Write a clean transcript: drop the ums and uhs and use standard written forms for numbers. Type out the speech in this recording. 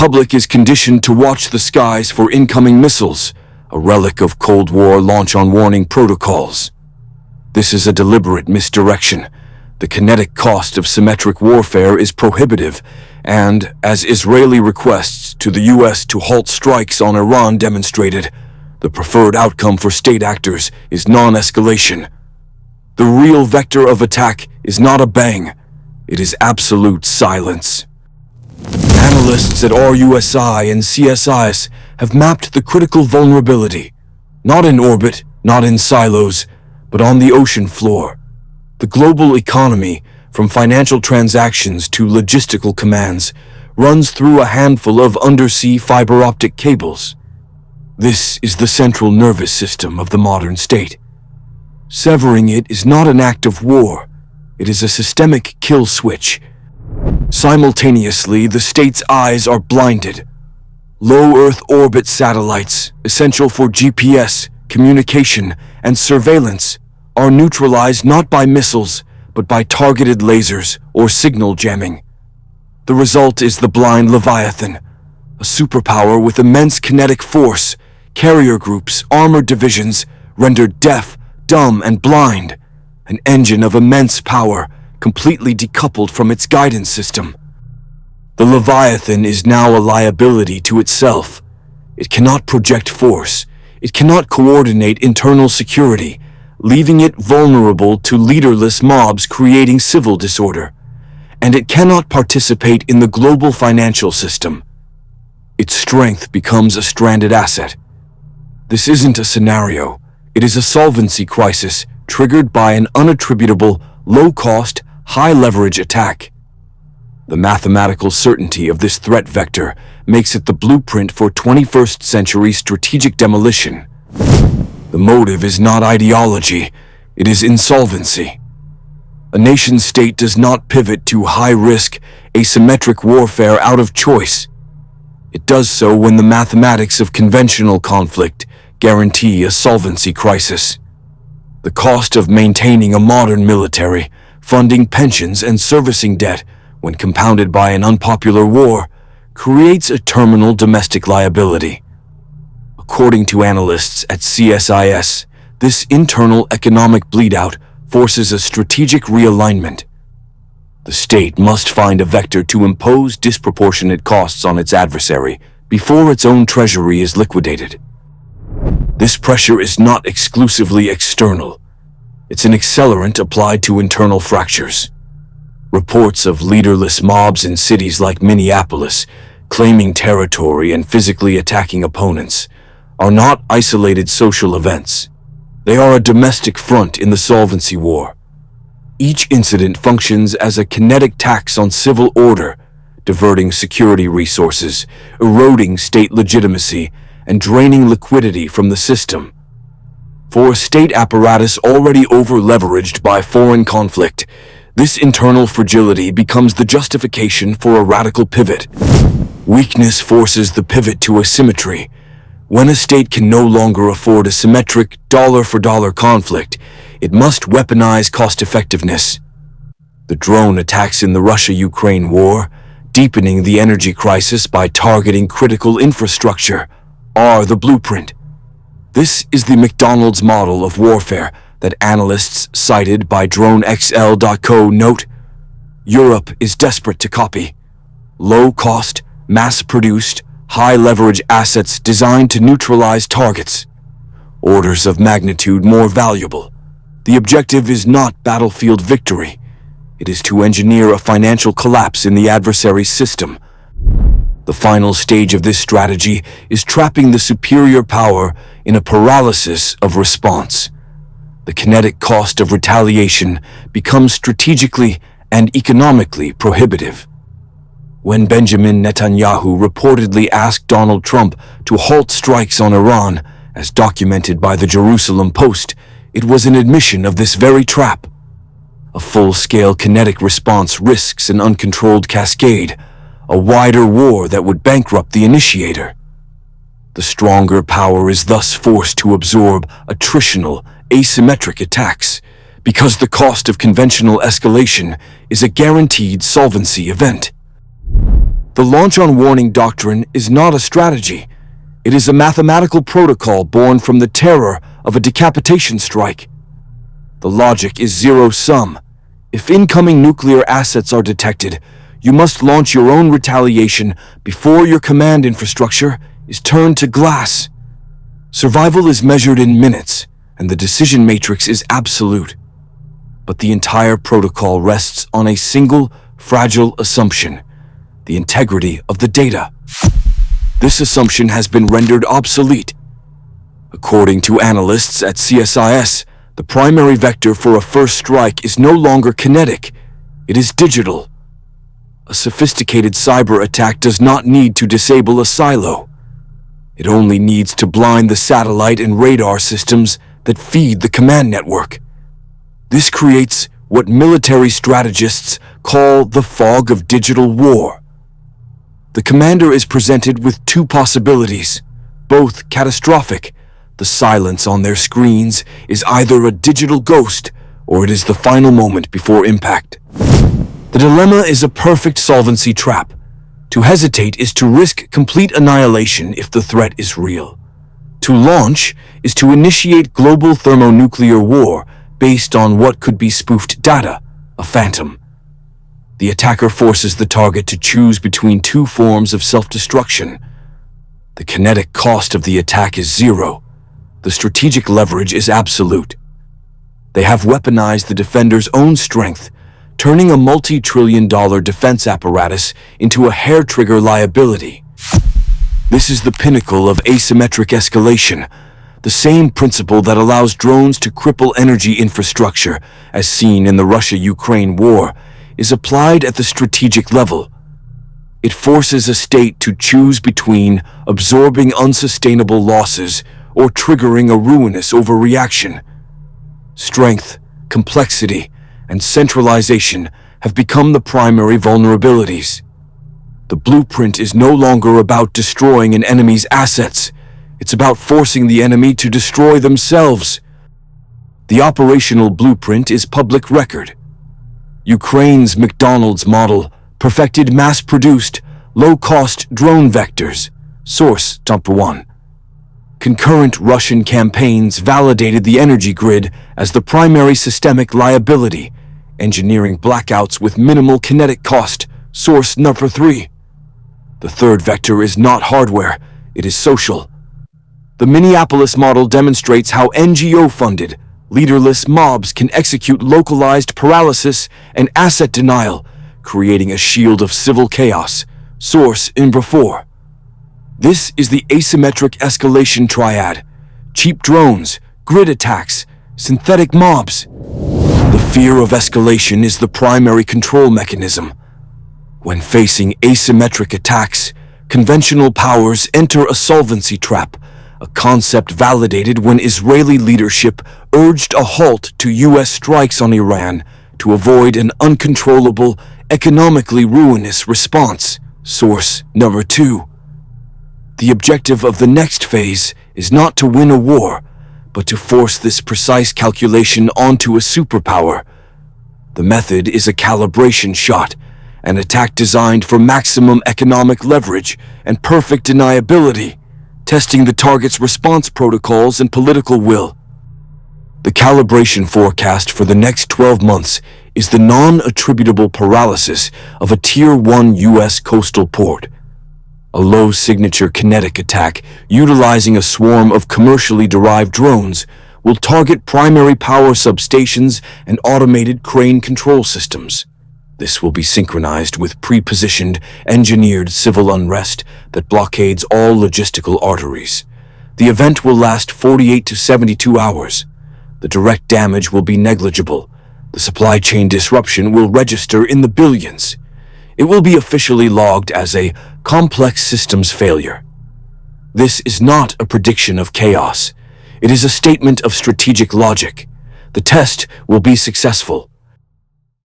public is conditioned to watch the skies for incoming missiles, a relic of Cold War launch-on-warning protocols. This is a deliberate misdirection. The kinetic cost of symmetric warfare is prohibitive, and, as Israeli requests to the U.S. to halt strikes on Iran demonstrated, the preferred outcome for state actors is non-escalation. The real vector of attack is not a bang, it is absolute silence. Analysts at RUSI and CSIS have mapped the critical vulnerability, not in orbit, not in silos, but on the ocean floor. The global economy, from financial transactions to logistical commands, runs through a handful of undersea fiber optic cables. This is the central nervous system of the modern state. Severing it is not an act of war, it is a systemic kill switch. Simultaneously, the state's eyes are blinded. Low Earth orbit satellites, essential for GPS, communication, and surveillance, are neutralized not by missiles, but by targeted lasers or signal jamming. The result is the blind Leviathan, a superpower with immense kinetic force, carrier groups, armored divisions, rendered deaf, dumb, and blind, an engine of immense power, completely decoupled from its guidance system. The Leviathan is now a liability to itself. It cannot project force. It cannot coordinate internal security, leaving it vulnerable to leaderless mobs creating civil disorder. And it cannot participate in the global financial system. Its strength becomes a stranded asset. This isn't a scenario. It is a solvency crisis triggered by an unattributable, low-cost, high-leverage attack. The mathematical certainty of this threat vector makes it the blueprint for 21st century strategic demolition. The motive is not ideology, it is insolvency. A nation-state does not pivot to high-risk, asymmetric warfare out of choice. It does so when the mathematics of conventional conflict guarantee a solvency crisis. The cost of maintaining a modern military, funding pensions and servicing debt, when compounded by an unpopular war, creates a terminal domestic liability. According to analysts at CSIS, this internal economic bleed-out forces a strategic realignment. The state must find a vector to impose disproportionate costs on its adversary before its own treasury is liquidated. This pressure is not exclusively external. It's an accelerant applied to internal fractures. Reports of leaderless mobs in cities like Minneapolis, claiming territory and physically attacking opponents, are not isolated social events. They are a domestic front in the solvency war. Each incident functions as a kinetic tax on civil order, diverting security resources, eroding state legitimacy, and draining liquidity from the system. For a state apparatus already over-leveraged by foreign conflict, this internal fragility becomes the justification for a radical pivot. Weakness forces the pivot to asymmetry. When a state can no longer afford a symmetric dollar-for-dollar conflict, it must weaponize cost-effectiveness. The drone attacks in the Russia-Ukraine war, deepening the energy crisis by targeting critical infrastructure, are the blueprint. This is the McDonald's model of warfare that analysts cited by DroneXL.co note. Europe is desperate to copy. Low-cost, mass-produced, high-leverage assets designed to neutralize targets. Orders of magnitude more valuable. The objective is not battlefield victory. It is to engineer a financial collapse in the adversary's system. The final stage of this strategy is trapping the superior power in a paralysis of response. The kinetic cost of retaliation becomes strategically and economically prohibitive. When Benjamin Netanyahu reportedly asked Donald Trump to halt strikes on Iran, as documented by the Jerusalem Post, it was an admission of this very trap. A full-scale kinetic response risks an uncontrolled cascade, a wider war that would bankrupt the initiator. The stronger power is thus forced to absorb attritional, asymmetric attacks, because the cost of conventional escalation is a guaranteed solvency event. The launch on warning doctrine is not a strategy. It is a mathematical protocol born from the terror of a decapitation strike. The logic is zero-sum. If incoming nuclear assets are detected, you must launch your own retaliation before your command infrastructure is turned to glass. Survival is measured in minutes, and the decision matrix is absolute. But the entire protocol rests on a single, fragile assumption: the integrity of the data. This assumption has been rendered obsolete. According to analysts at CSIS, the primary vector for a first strike is no longer kinetic, it is digital. A sophisticated cyber attack does not need to disable a silo. It only needs to blind the satellite and radar systems that feed the command network. This creates what military strategists call the fog of digital war. The commander is presented with two possibilities, both catastrophic. The silence on their screens is either a digital ghost or it is the final moment before impact. The dilemma is a perfect solvency trap. To hesitate is to risk complete annihilation if the threat is real. To launch is to initiate global thermonuclear war based on what could be spoofed data, a phantom. The attacker forces the target to choose between two forms of self-destruction. The kinetic cost of the attack is zero. The strategic leverage is absolute. They have weaponized the defender's own strength, turning a multi-trillion-dollar defense apparatus into a hair-trigger liability. This is the pinnacle of asymmetric escalation, the same principle that allows drones to cripple energy infrastructure, as seen in the Russia-Ukraine war, is applied at the strategic level. It forces a state to choose between absorbing unsustainable losses or triggering a ruinous overreaction. Strength, complexity, and centralization have become the primary vulnerabilities. The blueprint is no longer about destroying an enemy's assets. It's about forcing the enemy to destroy themselves. The operational blueprint is public record. Ukraine's McDonald's model perfected mass-produced, low-cost drone vectors. Source: Number 1. Concurrent Russian campaigns validated the energy grid as the primary systemic liability, engineering blackouts with minimal kinetic cost. Source: Number 3. The third vector is not hardware, it is social. The Minneapolis model demonstrates how NGO-funded, leaderless mobs can execute localized paralysis and asset denial, creating a shield of civil chaos. Source: Number 4. This is the asymmetric escalation triad: cheap drones, grid attacks, synthetic mobs. The fear of escalation is the primary control mechanism. When facing asymmetric attacks, conventional powers enter a solvency trap, a concept validated when Israeli leadership urged a halt to U.S. strikes on Iran to avoid an uncontrollable, economically ruinous response. Source: Number 2. The objective of the next phase is not to win a war, but to force this precise calculation onto a superpower. The method is a calibration shot, an attack designed for maximum economic leverage and perfect deniability, testing the target's response protocols and political will. The calibration forecast for the next 12 months is the non-attributable paralysis of a Tier 1 U.S. coastal port. A low-signature kinetic attack utilizing a swarm of commercially derived drones will target primary power substations and automated crane control systems. This will be synchronized with pre-positioned, engineered civil unrest that blockades all logistical arteries. The event will last 48 to 72 hours. The direct damage will be negligible. The supply chain disruption will register in the billions. It will be officially logged as a complex systems failure. This is not a prediction of chaos. It is a statement of strategic logic. The test will be successful.